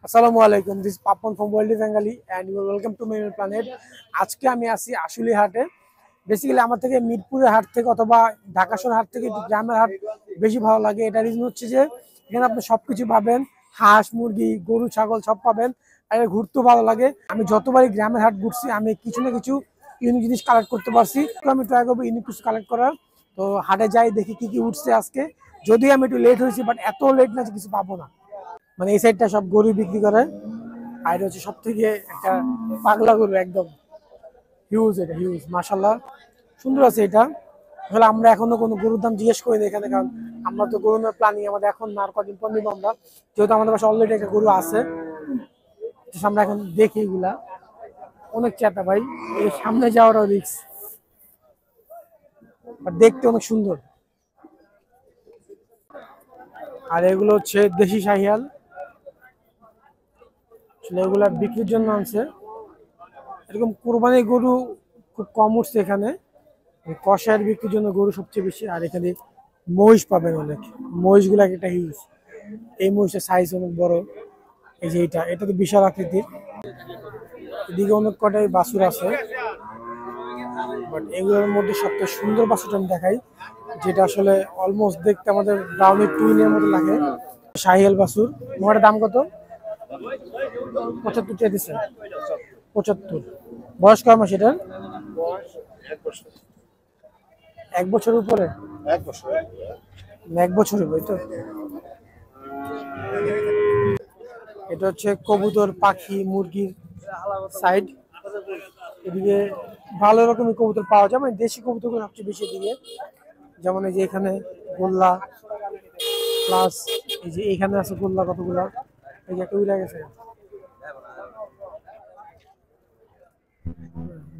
আসসালামু আলাইকুম, this Papon from world Bengali and you welcome to my planet. আজকে আমি আসি আশুলি হাটে। বেসিক্যালি আমার থেকে মিরপুরের হাট থেকে অথবা ঢাকা শহর হাট থেকে একটু গ্রামের হাট বেশি ভালো লাগে। এটা রিজন হচ্ছে যে এখানে আপনি সব কিছু পাবেন, হাঁস মুরগি গরু ছাগল সব পাবেন, আর এটা ঘুরতেও ভালো লাগে। আমি যতবারই গ্রামের হাট ঘুরছি আমি কিছু না কিছু ইউনিক জিনিস কালেক্ট করতে পারছি, তো আমি ট্রাই করবো ইউনিক কিছু কালেক্ট করার। তো হাটে যাই, দেখি কি কি উঠছে আজকে। যদিও আমি একটু লেট হয়েছি, বাট এত লেট না যে কিছু পাবো না। মানে এই সাইডটা সব গরু বিক্রি করে, আর এটা হচ্ছে সব থেকে একটা পাগলা গরু, একদম হিউজ। এটা হিউজ, মাশাল্লাহ সুন্দর আছে এটা। আসলে আমরা এখনো কোনো গরুর দাম জিজ্ঞেস করিনি এখানে, কারণ আমরা তো গরু নেওয়ার প্ল্যানিং আমাদের এখন না, আর কদিন পর নিবো আমরা, যেহেতু আমাদের পাশে অলরেডি একটা গরু আছে। আমরা এখন দেখি এগুলা, অনেক চেতা ভাই, এই সামনে যাওয়ারও রিস্ক, আর দেখতে অনেক সুন্দর। আর এগুলো হচ্ছে দেশি শাহিয়াল, আসলে এগুলা বিক্রির জন্য আনছে। এরকম কোরবানি গরু খুব কম উঠছে এখানে, কষায়ের বিক্রির জন্য গরু সবচেয়ে বেশি। আর এখানে মহিষ পাবেন অনেক, মহিষগুলা একটা হিউজ। এই মহিষের সাইজ অনেক বড়। এই যে এটা এটা তো বিশাল আকৃতির। এদিকে অনেক কটাই বাছুর আছে, বাট এগুলোর মধ্যে সবচেয়ে সুন্দর বাছুরটা আমি দেখাই, যেটা আসলে অলমোস্ট দেখতে আমাদের ব্রাউনি টুইনের মতো লাগে। শাহিয়াল বাছুর, মোটার দাম কত? 75 টাকা দিচ্ছে। 75। বয়স কয় মাস এটার? এক বছরের উপরে? এক বছর হবে তো। এটা হচ্ছে কবুতর পাখি মুরগির সাইড। এদিকে ভালো রকমের কবুতর পাওয়া যায়, মানে দেশি কবুতর সবচেয়ে বেশি এদিকে। যেমন এই যে এখানে গোল্লা, প্লাস এই যে এখানে আছে গোল্লা কতগুলা। এই যে একটা উড়ে গেছে,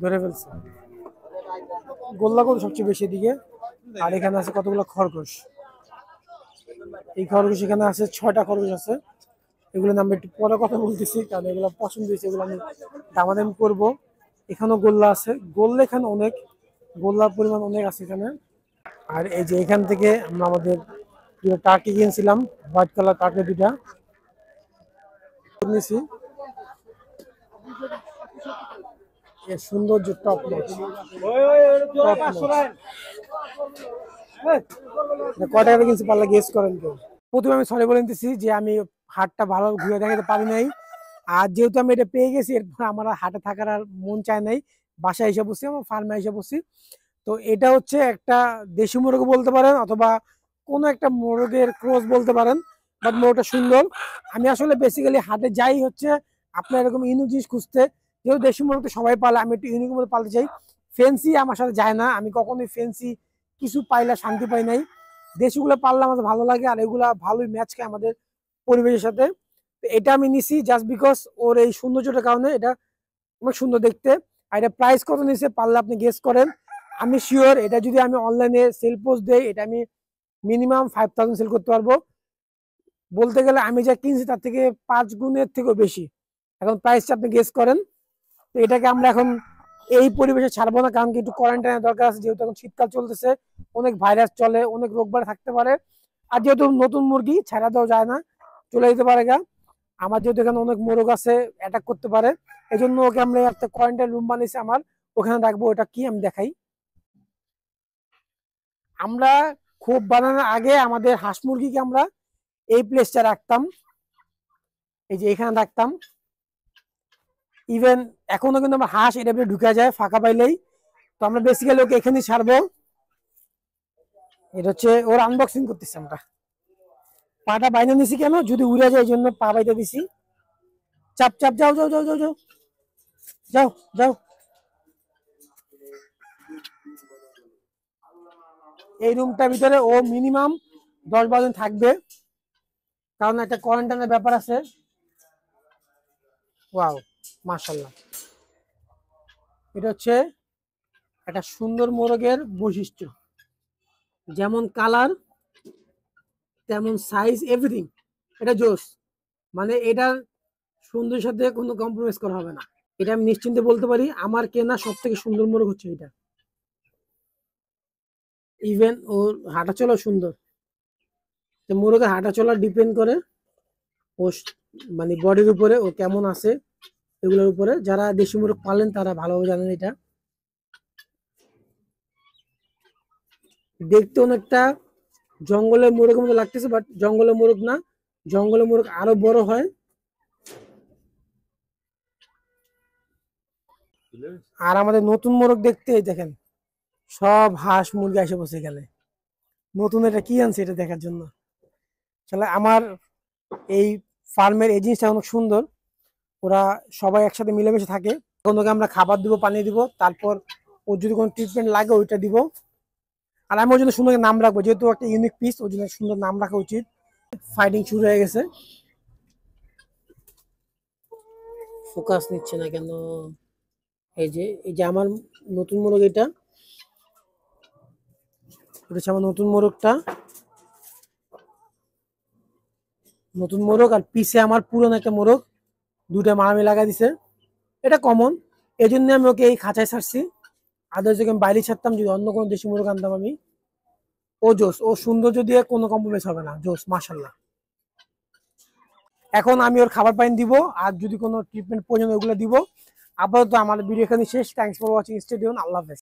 ধরে ফেলছে। গোল্লা কবুতর সবচেয়ে বেশি এদিকে। আর এখানে আছে কতগুলো খরগোশ। এই খরগোশ এখানে আছে 6টা খরগোশ আছে। এগুলো নাম একটু পরে কথা বলতেছি, কারণ এগুলো পছন্দ হয়েছে, এগুলো আমি দামাদামি করবো। এখানেও গোল্লা আছে, গোল্লা এখানে অনেক, গোল্লার পরিমাণ অনেক আছে এখানে। আর এই যে এখান থেকে আমরা আমাদের টার্কি কিনছিলাম, হোয়াইট কালার টার্কি দুটা নিয়েছি। এর সৌন্দর্য টপ নচ। কয় টাকা কিনছি পারলে গেস করেন কেউ? প্রথমে আমি সরি বলে নিতেছি যে আমি হাটটা ভালো ঘুরে দেখাতে পারি নাই। আর যেহেতু আমি এটা পেয়ে গেছি, এরপর আমার আর হাটে থাকার আর মন চায় নাই, বাসায় এসে বসছি, আমার ফার্মে এসে বসছি। তো এটা হচ্ছে একটা দেশি মোরগ বলতে পারেন, অথবা কোনো একটা মোরগের ক্রস বলতে পারেন, বাট মোরগটা সুন্দর। আমি আসলে বেসিক্যালি হাটে যাই হচ্ছে আপনার এরকম ইউনিক জিনিস খুঁজতে। যেহেতু দেশি মোরগ তো সবাই পালে, আমি একটু ইউনিক মধ্যে পালতে চাই। ফেন্সি আমার সাথে যায় না, আমি কখনোই ফেন্সি কিছু পাইলে শান্তি পাই নাই। দেশিগুলো পারলে আমাদের ভালো লাগে, আর এগুলা ভালোই ম্যাচ খায় আমাদের পরিবেশের সাথে। তো এটা আমি নিছি জাস্ট বিকজ ওর এই সৌন্দর্যটার কারণে। এটা অনেক সুন্দর দেখতে। আর এটা প্রাইস কত নিছে পারলে আপনি গেস করেন। আমি শিওর এটা যদি আমি অনলাইনে সেল পোস্ট দেই, এটা আমি মিনিমাম 5000 সেল করতে পারবো। বলতে গেলে আমি যা কিনছি তার থেকে 5 গুণের থেকেও বেশি। এখন প্রাইসটা আপনি গেস করেন। তো এটাকে আমরা এখন এই পরিবেশে ছাড়বো না, কারণ কি একটু কোয়ারেন্টাইনের দরকার আছে, যেহেতু এখন শীতকাল চলতেছে, অনেক ভাইরাস চলে, অনেক রোগবালাই থাকতে পারে। আর যেহেতু নতুন মুরগি ছাড়া দেওয়া যায় না, চলে যেতে পারে গা। আমার যেহেতু এখানে অনেক মোরগ আছে, অ্যাটাক করতে পারে, এই জন্য ওকে আমরা একটা কোয়ারেন্টাইন রুম বানিয়েছি আমার, ওখানে রাখবো। ওটা কি আমি দেখাই। আমরা খুব বানানোর আগে আমাদের হাঁস মুরগিকে আমরা এই প্লেসটা রাখতাম, এই যে এখানে রাখতাম। ইভেন এখনো কিন্তু আমার হাঁস এটা ঢুকে যায় ফাঁকা পাইলেই। তো আমরা বেসিক্যালি ওকে এখানেই ছাড়বো। এটা হচ্ছে ওর আনবক্সিং করতেছি আমরা। পাটা বাইনে নিছি কেন, যদি উড়ে যায় এই জন্য পা বাইতে দিছি। চাপ চাপ, যাও যাও যাও যাও যাও যাও যাও। এই রুমটার ভিতরে ও মিনিমাম 10-12 দিন থাকবে, কারণ একটা কোয়ারেন্টাইনের ব্যাপার আছে। ওয়াও, মাশাআল্লাহ। এটা হচ্ছে একটা সুন্দর মোরগের বৈশিষ্ট্য, যেমন কালার তেমন সাইজ, এভরিথিং। এটা জোস, মানে এটার সুন্দরের সাথে কোনো কম্প্রোমাইজ করা হবে না। এটা আমি নিশ্চিন্তে বলতে পারি, আমার কেনা সব থেকে সুন্দর মোরগ হচ্ছে এটা। ইভেন ওর হাঁটা চলা সুন্দর। মোরগের হাঁটা চলা ডিপেন্ড করে ও মানে বডির উপরে ও কেমন আছে এগুলোর উপরে। যারা দেশি মুরগ পালেন তারা ভালোভাবে জানেন এটা। দেখতে অনেকটা জঙ্গলের মোরগের মতো লাগতেছে, বাট জঙ্গলের মোরগ না, জঙ্গলের মোরগ আরো বড় হয়। আর আমাদের নতুন মোরগ দেখতে এই দেখেন, সব হাঁস মুরগি এসে বসে গেলে নতুন এটা কি আনছে এটা দেখার জন্য। আসলে আমার এই ফার্মের এই জিনিসটা অনেক সুন্দর, ওরা সবাই একসাথে মিলেমিশে থাকে। তখন ওকে আমরা খাবার দিব, পানি দিব, তারপর ওর যদি কোনো ট্রিটমেন্ট লাগে ওইটা দিব। আর আমি ওর জন্য সুন্দর নাম রাখবো, যেহেতু একটা ইউনিক পিস, ওর জন্য সুন্দর নাম রাখা উচিত। ফাইটিং শুরু হয়ে গেছে। ফোকাস নিচ্ছে না কেন? এই যে আমার নতুন মোরগ, এটা হচ্ছে আমার নতুন মোরগটা, নতুন মোরগ। আর পিছে আমার পুরনো একটা মোরগ, দুটা মারামি লাগা দিছে। এটা কমন, এই জন্য আমি ওকে এই খাঁচায় ছাড়ছি। আদার্স যদি আমি বাইরে ছাড়তাম, যদি অন্য কোনো দেশি মুরগ আনতাম আমি। ও জোস, ও সৌন্দর্য দিয়ে কোনো কম্প্রোমাইজ হবে না, জোস মাশাল্লাহ। এখন আমি ওর খাবার পানি দিব, আর যদি কোনো ট্রিটমেন্ট প্রয়োজন ওগুলো দিব। আপাতত আমার ভিডিও এখানে শেষ। Thanks for watching, stay tune, আল্লাহ হাফেজ।